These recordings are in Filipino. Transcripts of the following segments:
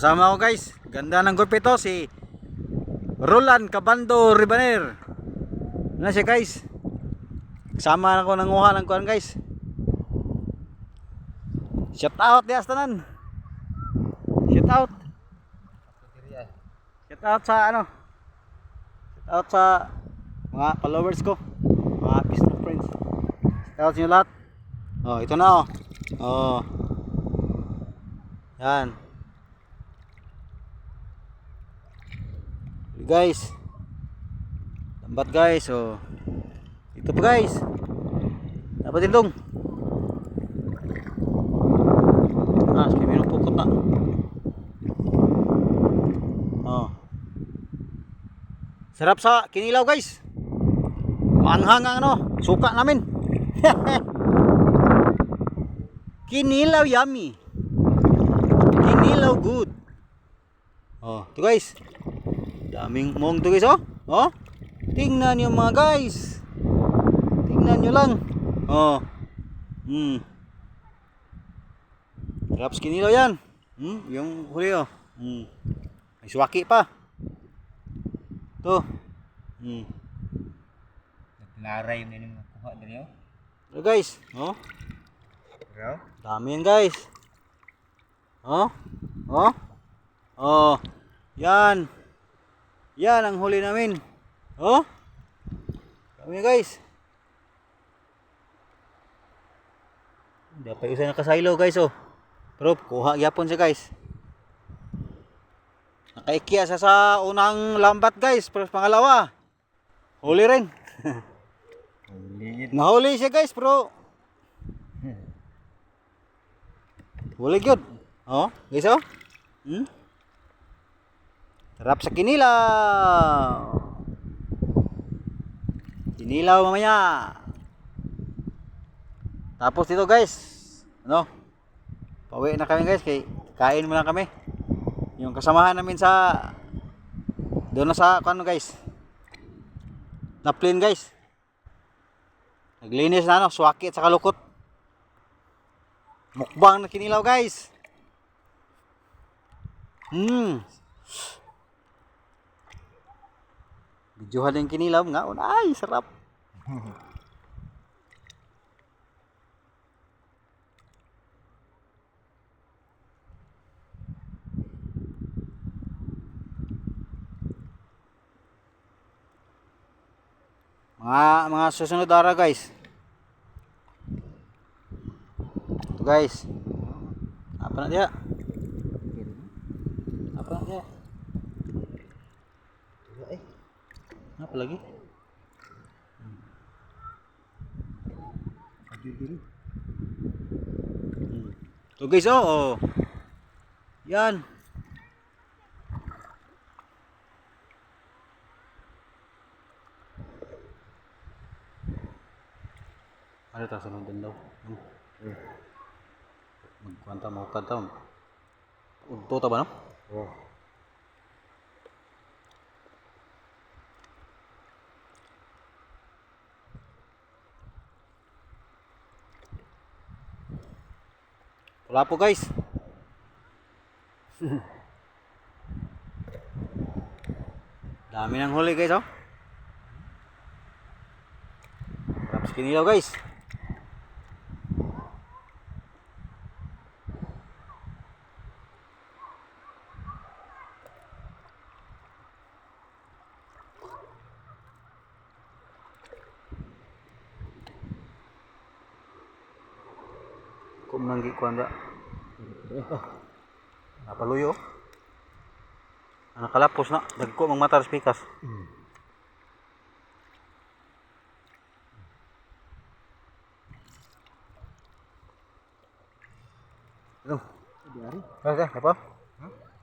Kasama ko guys, ganda ng gupit to, si Roland Cabando Ribaner. Ano siya guys? Kasama ako nanguha ng kuhan guys. Shout out di astanan. Shout out. Shout out sa ano? Shout out sa mga followers ko, mga business friends. Shout out sa inyo lahat. Oh, ito na oh. Oh. Yan. Guys, lambat guys. Oh, ito pa guys, dapat itong minum pukot na. Oh, sarap sa kinilaw guys, manghang ang ano suka namin. Kinilaw yummy, kinilaw good. Oh, ito guys, daming mong to guys. Oh, oh, tingnan nyo mga guys, tingnan nyo lang. Oh, sarap kinilaw yan. Yung huli oh. May suwaki pa to. Naray mo yung nakuha din yun. Pero guys, oh, Bro? dami yan guys. Oh, oh, oh, yan. Yan ang huli namin. Oh, dami yan guys. Hindi pa isa nakasaylo guys. Oh, pero kuha gyapon siya guys. Nakaikiya sa unang lambat guys, pero pangalawa huli rin. Nahuli siya guys, bro. Huli gyud. Oh, guys oh. Sarap sa kinilaw. Kinilaw mamaya. Tapos dito guys, ano? Pauwi na kami guys, kay kain muna kami. Yung kasamahan namin sa doon na sa ano guys, na plain guys. Naglinis na ano, suwaki at saka lukot. Mukbang na kinilaw guys. Videohan yung kinilaw nga. Ay, sarap. Mga susunod araw guys. Ito guys. Apa na dia? Apa na dia? Apa lagi? Ito guys oh, oh. Yan. Ano ta sunod din daw? Magkwanta mo kanta. Udto ta ba no? Oh. Wala po guys. Dami ng huli guys oh. Sarap sa kinilaw guys. Kung nanggi ko anda. Napaluyo. Anak kalapos na. Dagko mang mata spikas. Ano? Diari. Kasi apa?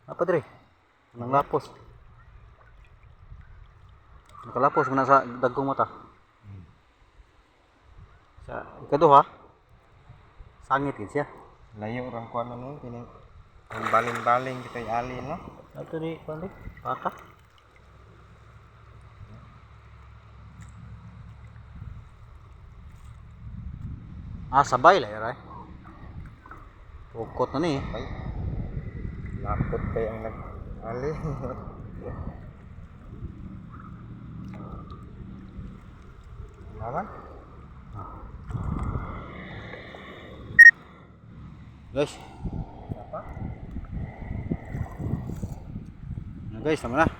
Apa dre? Nang lapos. Nakalapos mo na sa dagkong mata. Sa ikaduha. Sangit yun siya. Layo orang kuan ano kini. Ang baling-baling kita alin no. Ito di kuan di paka. Sabay lah ya. Pukot na ni. Lapot kayo ang nag-ali. Naman? Guys. Apa? Nah guys, tama na.